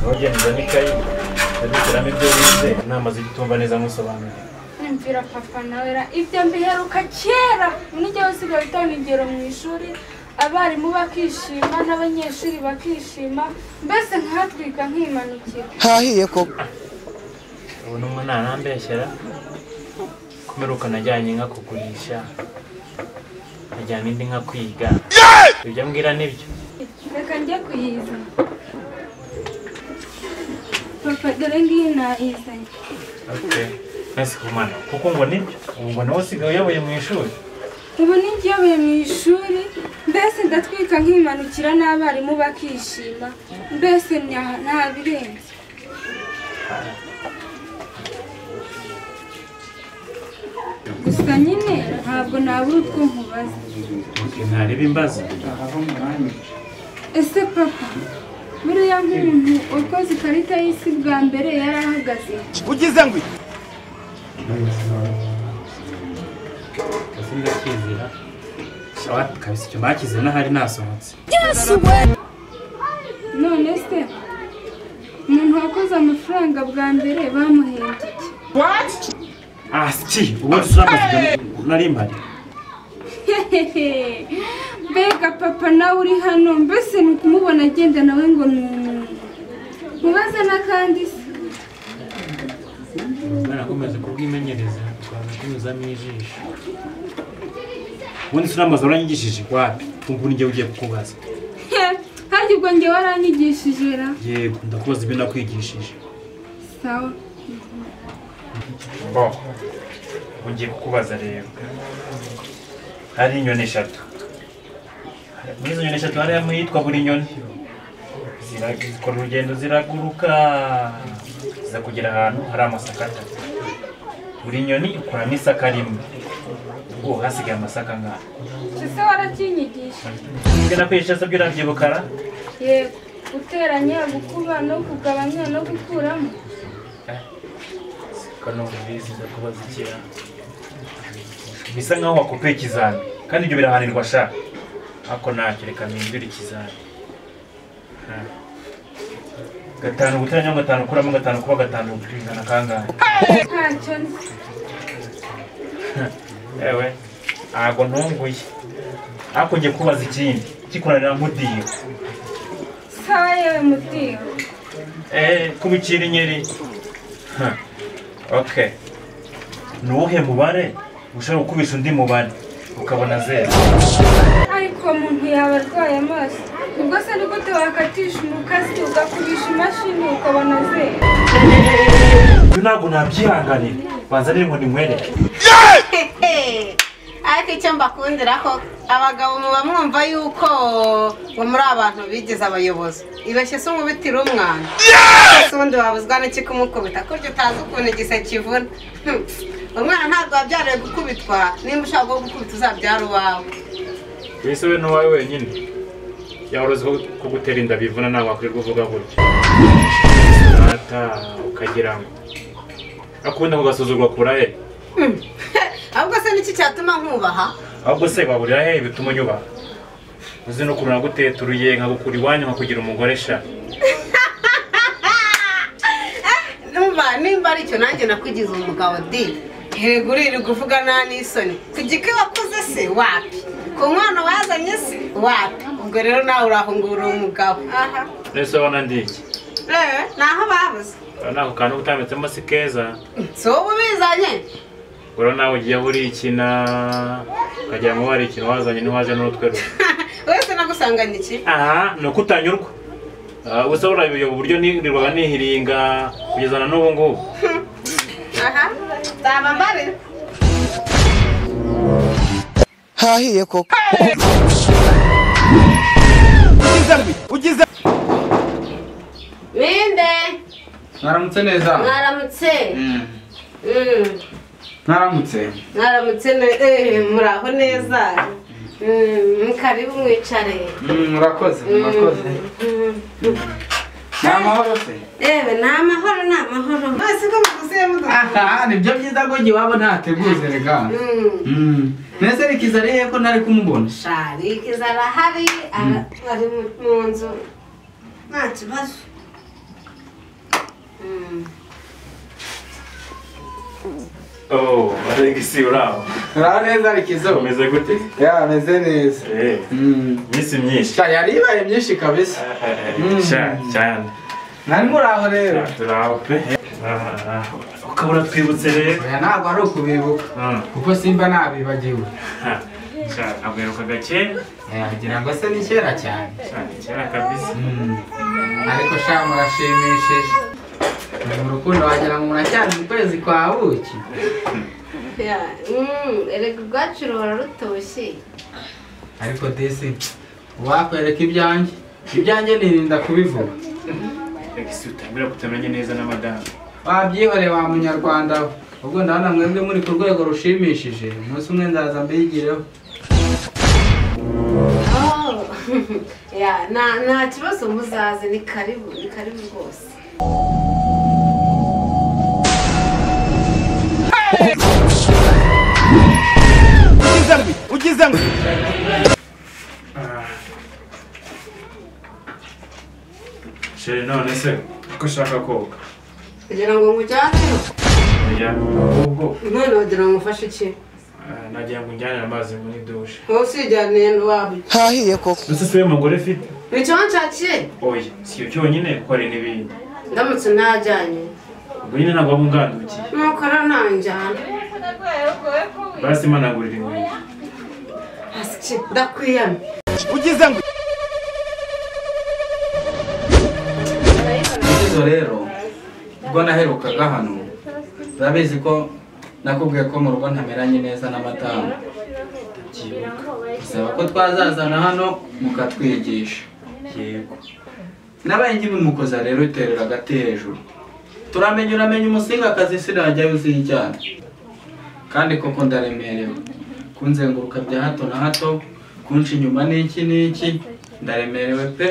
Nogenda n'ikayi ndabishyiramo ibyo wize namaze gitumva neza musobanura. Mvira papa nawera ibyo mbiheruka kera nijye wasigaye utanga ingero mu ishuri abarimu bakishima n'abanyeshuri bakishima mbese nkatwika nkimanukira. Hahiye ko ubu n'umwana nambeshyera kumeruka najyanye nka kugurisha najyanye indi nka kwiga ibyo mbwira nibyo. Reka njye kuyiza papa dore ngiyi nayizanye. Okay. Nasi kumana kuko ngo nibyo ngo nawe usigaye uyoboye mu ishuri. Ubu ningiyoboye mu ishuri mbese ndatwika nkimanukira n'abarimu bakishima mbese nta birenze. Gusa nyine ntabwo nabura utwo nkubaza. Ntareba imbaza. Ese papa buriya nk'umuntu wakoze ikarita y'isi bwa mbere yari ahagaze ugize ngwi Kasinda kizira shawat kabisa cyo bakize n'ahari nasohotse. none se umuntu wakoze amafaranga bwa mbere bamuhembye iki? Ski ubu turamaze nari mpari. Mbega papa nawe uri hano mbese ni ukumubona agenda nawe ngo mubaze n'akandi se. Barakomeza kubwimenyereza twanakomezamo ijisho. Ubundi turamaze uranyigishije wapi ubu ngiye ugiye kukubaza. Harya ubwo nge waranyigishije ra? Yego ndakubaza ibyo nakwigishije. Sawa. Ugiye kukubaza rero. Hari inyoni eshatu. Muri izo nyoni eshatu hariya yitwa buri nyoni. Zikora urugendo ziraguruka. Ziza kugera ahantu hari amasaka atatu. Buri nyoni ikuramo isaka rimwe. Ubwo hasigaye amasaka ngaha. Ese warakinyigisha? Nge nakwigisha se byurabyibukara? Yego. Guteranya, gukuba no kugabanya no gukuramo. Kano bizi ndakubaza ikira. Bisa nkaho wakopeye ikizami kandi ibyo birahanirwa sha. Ako ntacyo reka mpindure ikizami. Gatanu guteranya gatanu kuramo gatanu kuba gatanu bingana kangahe? Ntacyo nzi. Ewe ago ntunguye. Ako ngiye kubaza ikindi kikunanira nk'udiyo. Sawa yewe mudiyo. Kubikira inyeri. Okay. Nuhe mubare ushaka gukubisha undi mubare ukabona zero. Ariko umuntu yaba arwaye amaso. Ubwo se ni gute wakatisha umukasi ugakubisha imashini ukabona zero? Ntabwo nabyihanganira. Banza rero ngo nimwereke. Ariko icyo mbakundira ko abagabo muba mwumva yuko ngo muri abantu bigeze abayobozi. Ibeshye se umubitira umwana. Undi wabuzwa n'iki kumukubita kuryo utazi ukuntu igise kivuna. Umwana ntabwo wabyariye gukubitwa nimba ushaka gukubita uzabyara uwawe. Ese we n'uwawe wenyine yaroze ko gutera inda bivuna nawe akwirirwa uvuga gutyo. Ata ukagira ngo akunda kugasuzugwa kurahe. Ahubwo se niki cyatuma nkubaha? Ahubwo se baburira he bituma nyubaha. Uzi no kuruna guteturuye nka gukura iwanyu nka kugira umugore sha. Nimba aricyo nanjye nakwigize umugabo di. Herego uri kuvuga nta n'isoni. Kugike wakuze se wapi? Ku mwana wazanye se wapi? Ubwo rero nawe urahungura umugabo. Aha. Ese wana ndiki? Naho babuze. Nako kantu utambetsemo si keza. So ubizanye. Uro nawe ugiye uri ikina ukagira ngo wari ikintu wazanye ntiwaje n'utwe ruko. Wese nagusanganye iki? Aha no kutanyurwa. Ubusa urabiyo uburyo nirirwaga nihiringa kugezana n'ubu ngubu. Aha. Taba mbare. Hahiye ko ugize Minde. Mwaramutse neza. Mwaramutse. Mwaramutse. Mwaramutse muraho neza. Karibu mwicare. Murakoze, murakoze. Namahoro se. Namahoro. Basi ko mugusiye mudo. Aha, nibyo byiza ngo giwabo ntateguze rega. Nese rikizariye ko nari kumubona. Shari kizara hari ari mu nzu. Nta kibazo. Oh, Alexi uraho. Uraho neza RICKZO. Umeze gute? Ya meze neza. Misi myinshi. Yari ibaye myinshi kabisa. Cyane. Nari muraho rero. Turaho pe. Ukabura twibutse rero. Oya ntabwo ari ukubibuka. Kuko simba nabibagiwe. Abwiruka gake. Ngira ngo se ni kera cyane. Kera kabisa. Ariko sha murashimishije. Mu rukundo wagira ngo muracyari mu kwezi kwa buki. erega ubwacu ruhora rutoshye. Ariko desi wakwereka ibyanjye nirinda kubivuga. Alexi utambira kutamenya neza na madame. Wabyihoreye wa munyarwanda we. Ubwo ndabona mwebwe muri ku rwego rushimishije. Umunsi umwe nzaza mbigireho. Nta kibazo muzaze, ni karibu rwose. ugize ngo Sheri none se ko ushaka koga? Kugira ngo ngujyaneyo? Oya, ubwo None wagira ngo ngufashe iki? nagira ngo njyane amazi muri dushe. Wowe usijyaniye ntiwaba iki? hahiye koko Ese siwe mugore ufite? Nicyo wanshakiye? Oya, si yo cyonyine kuko hari n'ibindi. Ndamutse ntajyanye. Ubwo nyine ntabwo wamungandukiye. Nuko rero ntanjyana. Basi managurira inkweto. Asiki, ndakwiyamye. ugize ngo RICKZO rero ubwo naherukaga hano urabizi ko nakubwiye ko mu rugo ntameranye neza n'amadamu. Bisaba ko twazazana hano mukatwigisha. Yego. Nabaye ngibimukoza rero iterera agati hejuru. Uramenya umusingakazi sinajya uzijyana. Kandi koko ndaremerewe. Kunzenguruka bya hato na hato, kunca inyuma n'iki ndaremerewe pe.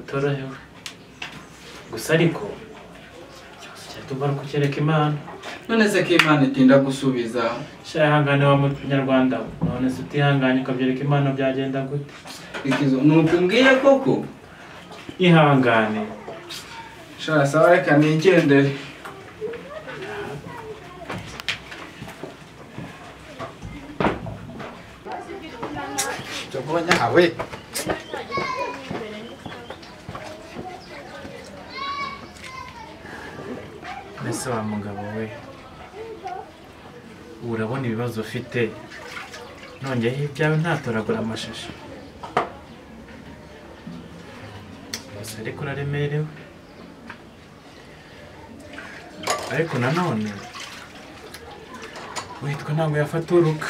Torohewe. Gusa ariko cyose cyatubara kukereka Imana. None se ko Imana itinda gusubiza? Shahangane wa munyarwanda. None se utihanganye ukabyereka Imana byagenda gute? RICKZO nukumbwiye koko? Ihangane. Sha sawa reka nigendere. Cyokonya hawe. Mbese wa mugabo we, urabona ibibazo ufite, nongeyeho ibyawe ntatoragura amashashi. Gusa ariko uraremerewe. Ariko nanone uhitwa ntabwo yafata uruka.